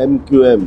MQM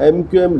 MQM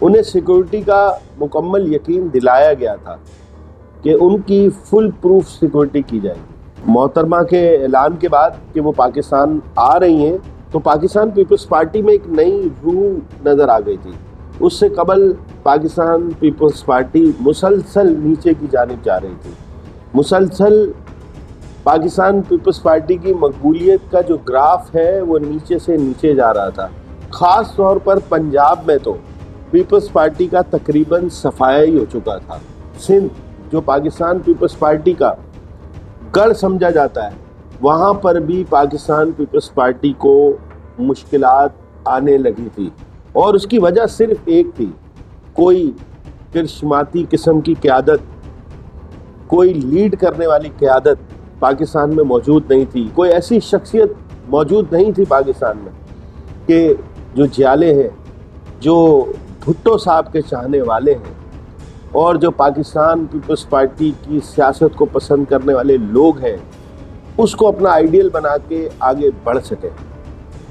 انہیں security کا مکمل یقین دلایا گیا تھا کہ ان کی فل پروف سیکورٹی کی جائے گی۔ محترمہ کے اعلان کے بعد کہ وہ پاکستان آ رہی ہیں تو پاکستان پیپلز پارٹی میں ایک نئی روح نظر آ گئی تھی۔ اس سے قبل پاکستان پیپلز پارٹی مسلسل نیچے کی جانب جا رہی تھی، مسلسل پاکستان پیپلز پارٹی کی مقبولیت کا جو گراف ہے وہ نیچے سے نیچے جا رہا تھا۔ خاص طور پر پنجاب میں تو پیپلز پارٹی کا تقریباً صفایا ہی ہو چکا تھا۔ سندھ جو پاکستان پیپلز پارٹی کا گڑھ سمجھا جاتا ہے، وہاں پر بھی پاکستان پیپلز پارٹی کو مشکلات آنے لگی تھی، اور اس کی وجہ صرف ایک تھی، کوئی کرشماتی قسم کی قیادت، کوئی لیڈ کرنے والی قیادت پاکستان میں موجود نہیں تھی، کوئی ایسی شخصیت موجود نہیں تھی پاکستان میں کہ جو جیالے ہیں، جو بھٹو صاحب کے چاہنے والے ہیں، اور جو پاکستان پیپلز پارٹی کی سیاست کو پسند کرنے والے لوگ ہیں، اس کو اپنا آئیڈیل بنا کے آگے بڑھ سکے۔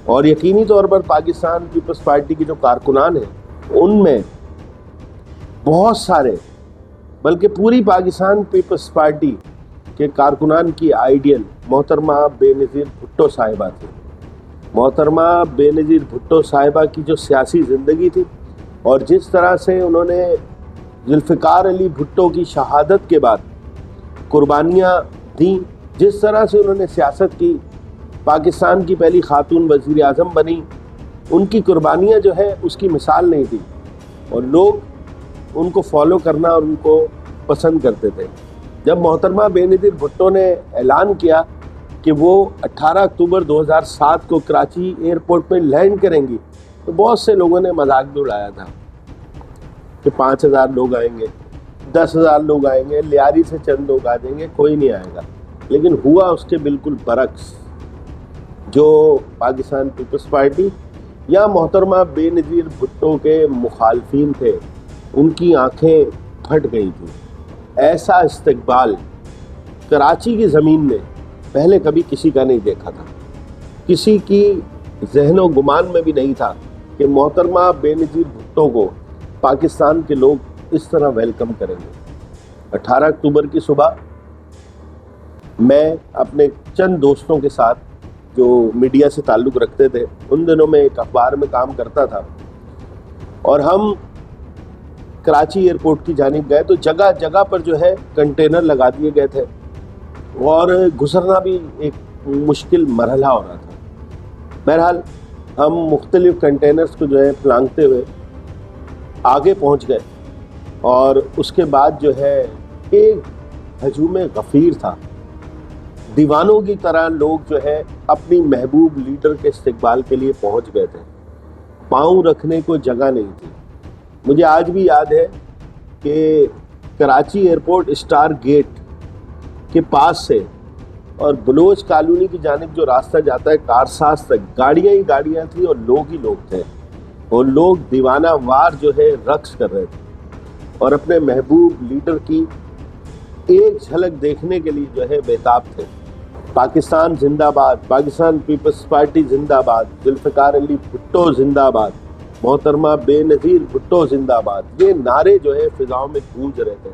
اور یقینی طور پر پاکستان پیپلز پارٹی کے جو کارکنان ہیں، ان میں بہت سارے، بلکہ پوری پاکستان پیپلز پارٹی کے کارکنان کی آئیڈیل محترمہ بے نظیر بھٹو صاحبہ تھی۔ محترمہ بے نظیر بھٹو صاحبہ کی جو سیاسی زندگی تھی، اور جس طرح سے انہوں نے ذوالفقار علی بھٹو کی شہادت کے بعد قربانیاں دیں، جس طرح سے انہوں نے سیاست کی، پاکستان کی پہلی خاتون وزیر اعظم بنی، ان کی قربانیاں جو ہے اس کی مثال نہیں تھی، اور لوگ ان کو فالو کرنا اور ان کو پسند کرتے تھے۔ جب محترمہ بے نظیر بھٹو نے اعلان کیا کہ وہ 18 اکتوبر 2007 کو کراچی ایئرپورٹ میں لینڈ کریں گی، تو بہت سے لوگوں نے مذاق بھی اڑایا تھا کہ 5000 لوگ آئیں گے، 10,000 لوگ آئیں گے، لیاری سے چند لوگ آ جائیں گے، کوئی نہیں آئے گا۔ لیکن ہوا اس کے بالکل برعکس۔ جو پاکستان پیپلز پارٹی یا محترمہ بے نظیر بھٹو کے مخالفین تھے، ان کی آنکھیں پھٹ گئی تھیں۔ ایسا استقبال کراچی کی زمین میں پہلے کبھی کسی کا نہیں دیکھا تھا، کسی کی ذہن و گمان میں بھی نہیں تھا کہ محترمہ بے نظیر بھٹو کو پاکستان کے لوگ اس طرح ویلکم کریں گے۔ 18 اکتوبر کی صبح میں اپنے چند دوستوں کے ساتھ جو میڈیا سے تعلق رکھتے تھے، ان دنوں میں ایک اخبار میں کام کرتا تھا، اور ہم کراچی ایئرپورٹ کی جانب گئے تو جگہ جگہ پر جو ہے کنٹینر لگا دیے گئے تھے، اور گزرنا بھی ایک مشکل مرحلہ ہو رہا تھا۔ بہرحال ہم مختلف کنٹینرز کو جو ہے پھلانگتے ہوئے آگے پہنچ گئے، اور اس کے بعد جو ہے ایک ہجوم غفیر تھا۔ دیوانوں کی طرح لوگ جو ہے اپنی محبوب لیڈر کے استقبال کے لیے پہنچ گئے تھے، پاؤں رکھنے کو جگہ نہیں تھی۔ مجھے آج بھی یاد ہے کہ کراچی ایئرپورٹ اسٹار گیٹ کے پاس سے اور بلوچ کالونی کی جانب جو راستہ جاتا ہے کارساز تک، گاڑیاں ہی گاڑیاں تھیں اور لوگ ہی لوگ تھے، اور لوگ دیوانہ وار جو ہے رقص کر رہے تھے، اور اپنے محبوب لیڈر کی ایک جھلک دیکھنے کے لیے جو ہے بےتاب تھے۔ پاکستان زندہ باد، پاکستان پیپلز پارٹی زندہ باد، ذوالفقار علی بھٹو زندہ باد، محترمہ بے نظیر بھٹو زندہ باد، یہ نعرے جو ہے فضاؤں میں گونج رہے تھے۔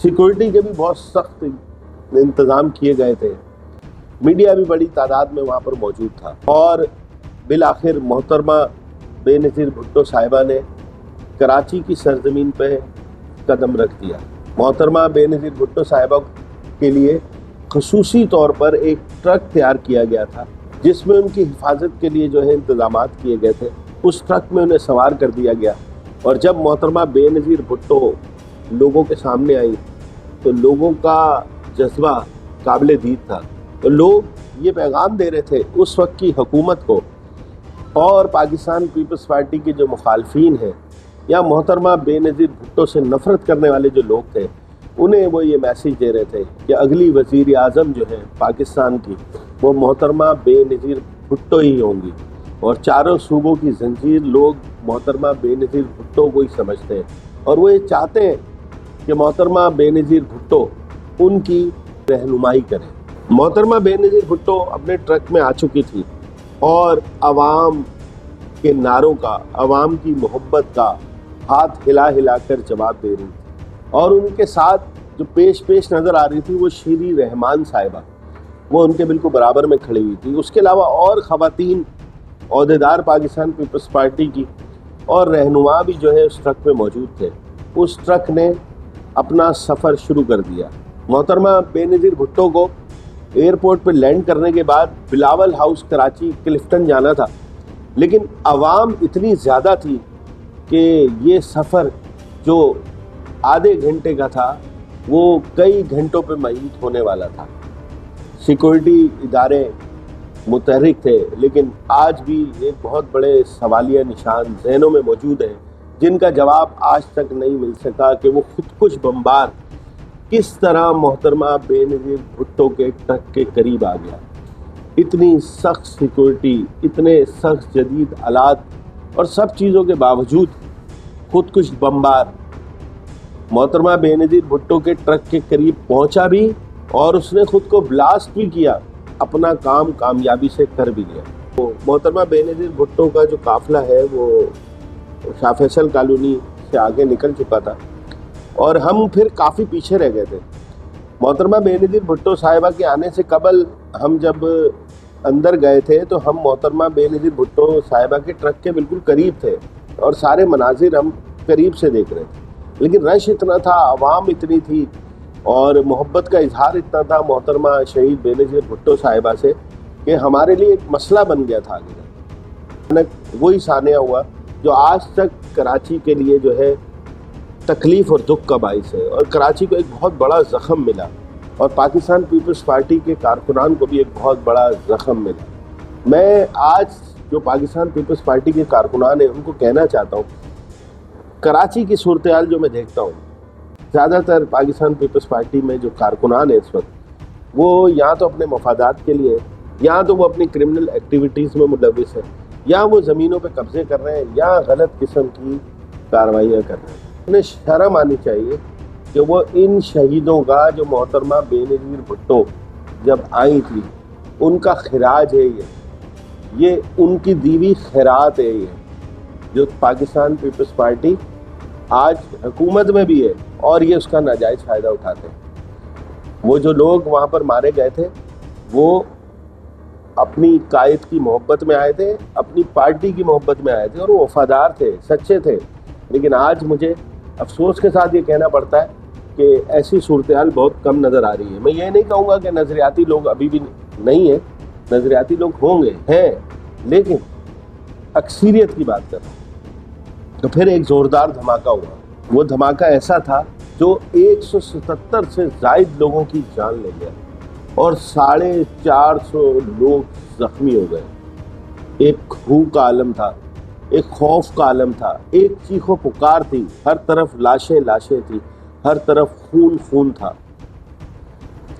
سیکورٹی کے بھی بہت سخت انتظام کیے گئے تھے، میڈیا بھی بڑی تعداد میں وہاں پر موجود تھا، اور بالآخر محترمہ بے نظیر بھٹو صاحبہ نے کراچی کی سرزمین پہ قدم رکھ دیا۔ محترمہ بے نظیر بھٹو صاحبہ کے لیے خصوصی طور پر ایک ٹرک تیار کیا گیا تھا، جس میں ان کی حفاظت کے لیے جو ہے انتظامات کیے گئے تھے۔ اس ٹرک میں انہیں سوار کر دیا گیا، اور جب محترمہ بے نظیر بھٹو لوگوں کے سامنے آئی تو لوگوں کا جذبہ قابل دید تھا۔ تو لوگ یہ پیغام دے رہے تھے اس وقت کی حکومت کو، اور پاکستان پیپلز پارٹی کے جو مخالفین ہیں یا محترمہ بے نظیر بھٹو سے نفرت کرنے والے جو لوگ تھے، انہیں وہ یہ میسیج دے رہے تھے کہ اگلی وزیر اعظم جو ہے پاکستان کی، وہ محترمہ بے نظیر بھٹو ہی ہوں گی، اور چاروں صوبوں کی زنجیر لوگ محترمہ بے نظیر بھٹو کو ہی سمجھتے ہیں، اور وہ یہ چاہتے ہیں کہ محترمہ بے نظیر بھٹو ان کی رہنمائی کریں۔ محترمہ بے نظیر بھٹو اپنے ٹرک میں آ چکی تھی، اور عوام کے نعروں کا، عوام کی محبت کا، ہاتھ ہلا ہلا کر جواب دے رہی تھی، اور ان کے ساتھ جو پیش نظر آ رہی تھی وہ شیری رحمان صاحبہ، وہ ان کے بالکل برابر میں کھڑی ہوئی تھی۔ اس کے علاوہ اور خواتین عہدیدار پاکستان پیپلز پارٹی کی اور رہنما بھی جو ہے اس ٹرک میں موجود تھے۔ اس ٹرک نے اپنا سفر شروع کر دیا۔ محترمہ بے نظیر بھٹو کو ایئرپورٹ پہ لینڈ کرنے کے بعد بلاول ہاؤس کراچی کلفٹن جانا تھا، لیکن عوام اتنی زیادہ تھی کہ یہ سفر جو آدھے گھنٹے کا تھا وہ کئی گھنٹوں پہ معیت ہونے والا تھا۔ سیکورٹی ادارے متحرک تھے، لیکن آج بھی ایک بہت بڑے سوالیہ نشان ذہنوں میں موجود ہیں جن کا جواب آج تک نہیں مل سکا کہ وہ خودکش بمبار کس طرح محترمہ بے نظیر بھٹو کے ٹرک کے قریب آ گیا۔ اتنی سخت سیکورٹی، اتنے سخت جدید آلات اور سب چیزوں کے باوجود خودکش بمبار محترمہ بے نظیر بھٹو کے ٹرک کے قریب پہنچا بھی اور اس نے خود کو بلاسٹ بھی کیا، اپنا کام کامیابی سے کر بھی لیا۔ محترمہ بے نظیر بھٹو کا جو قافلہ ہے وہ شاہ فیصل کالونی سے آگے نکل چکا تھا اور ہم پھر کافی پیچھے رہ گئے تھے۔ محترمہ بے نظیر بھٹو صاحبہ کے آنے سے قبل ہم جب اندر گئے تھے تو ہم محترمہ بے نظیر بھٹو صاحبہ کے ٹرک کے بالکل قریب تھے اور سارے مناظر ہم قریب سے دیکھ رہے تھے، لیکن رش اتنا تھا، عوام اتنی تھی اور محبت کا اظہار اتنا تھا محترمہ شہید بے نظیر بھٹو صاحبہ سے کہ ہمارے لیے ایک مسئلہ بن گیا تھا آگے۔ وہی سانحہ ہوا جو آج تک کراچی کے لیے جو ہے تکلیف اور دکھ کا باعث ہے، اور کراچی کو ایک بہت بڑا زخم ملا اور پاکستان پیپلز پارٹی کے کارکنان کو بھی ایک بہت بڑا زخم ملا۔ میں آج جو پاکستان پیپلز پارٹی کے کارکنان ہیں ان کو کہنا چاہتا ہوں، کراچی کی صورتحال جو میں دیکھتا ہوں، زیادہ تر پاکستان پیپلز پارٹی میں جو کارکنان ہیں اس وقت وہ یا تو اپنے مفادات کے لیے، یا تو وہ اپنی کرمنل ایکٹیویٹیز میں ملوث ہیں، یا وہ زمینوں پہ قبضے کر رہے ہیں، یا غلط قسم کی کارروائیاں کر رہے ہیں۔ انہیں شرم آنی چاہیے کہ وہ ان شہیدوں کا جو محترمہ بے نظیر بھٹو جب آئی تھی ان کا خراج ہے، یہ ان کی دیوی خیرات ہے، یہ جو پاکستان پیپلز پارٹی آج حکومت میں بھی ہے اور یہ اس کا ناجائز فائدہ اٹھاتے ہیں۔ وہ جو لوگ وہاں پر مارے گئے تھے وہ اپنی قائد کی محبت میں آئے تھے، اپنی پارٹی کی محبت میں آئے تھے اور وہ وفادار تھے، سچے تھے، لیکن آج مجھے افسوس کے ساتھ یہ کہنا پڑتا ہے کہ ایسی صورتحال بہت کم نظر آ رہی ہے۔ میں یہ نہیں کہوں گا کہ نظریاتی لوگ ابھی بھی نہیں ہیں، نظریاتی لوگ ہوں گے، ہیں، لیکن اکثریت کی بات کر رہا ہوں۔ تو پھر ایک زوردار دھماکہ ہوا، وہ دھماکہ ایسا تھا جو 177 سے زائد لوگوں کی جان لے گیا اور 450 لوگ زخمی ہو گئے۔ ایک ہو کا عالم تھا، ایک خوف کا عالم تھا، ایک چیخ و پکار تھی، ہر طرف لاشیں تھی، ہر طرف خون تھا،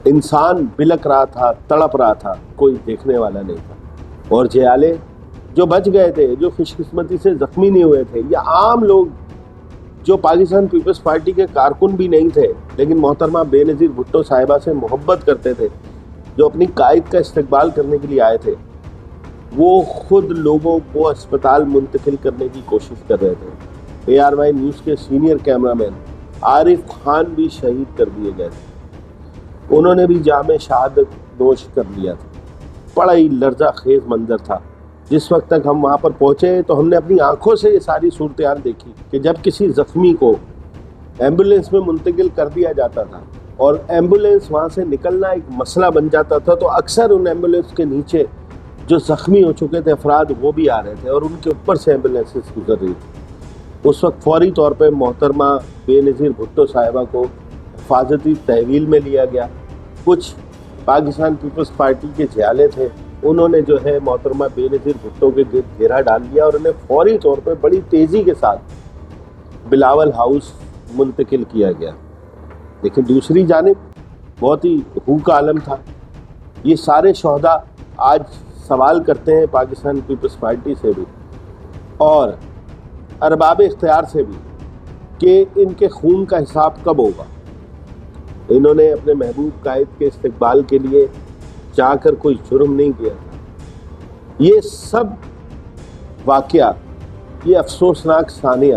انسان بلک رہا تھا، تڑپ رہا تھا، کوئی دیکھنے والا نہیں تھا۔ اور جیالے جو بچ گئے تھے، جو خوش قسمتی سے زخمی نہیں ہوئے تھے، یا عام لوگ جو پاکستان پیپلز پارٹی کے کارکن بھی نہیں تھے لیکن محترمہ بے نظیر بھٹو صاحبہ سے محبت کرتے تھے، جو اپنی قائد کا استقبال کرنے کے لیے آئے تھے، وہ خود لوگوں کو اسپتال منتقل کرنے کی کوشش کر رہے تھے۔ ARY نیوز کے سینئر کیمرامین عارف خان بھی شہید کر دیے گئے تھے، انہوں نے بھی جام شہادت نوش کر لیا تھا۔ بڑا ہی لرزہ خیز منظر تھا۔ جس وقت تک ہم وہاں پر پہنچے تو ہم نے اپنی آنکھوں سے یہ ساری صورتحال دیکھی کہ جب کسی زخمی کو ایمبولینس میں منتقل کر دیا جاتا تھا اور ایمبولینس وہاں سے نکلنا ایک مسئلہ بن جاتا تھا، تو اکثر ان ایمبولینس کے نیچے جو زخمی ہو چکے تھے افراد وہ بھی آ رہے تھے اور ان کے اوپر سے ایمبولینسز گزر رہی تھی۔ اس وقت فوری طور پہ محترمہ بے نظیر بھٹو صاحبہ کو حفاظتی تحویل میں لیا گیا۔ کچھ پاکستان پیپلز پارٹی کے جیالے تھے، انہوں نے جو ہے محترمہ بے نظیر بھٹو کے گرد گھیرا ڈال دیا اور انہیں فوری طور پہ بڑی تیزی کے ساتھ بلاول ہاؤس منتقل کیا گیا۔ لیکن دوسری جانب بہت ہی ہو کا عالم تھا۔ یہ سارے شہداء آج سوال کرتے ہیں پاکستان پیپلز پارٹی سے بھی اور ارباب اختیار سے بھی کہ ان کے خون کا حساب کب ہوگا۔ انہوں نے اپنے محبوب قائد کے استقبال کے لیے جا کر کوئی جرم نہیں کیا تھا۔ یہ سب واقعہ، یہ افسوسناک ثانیہ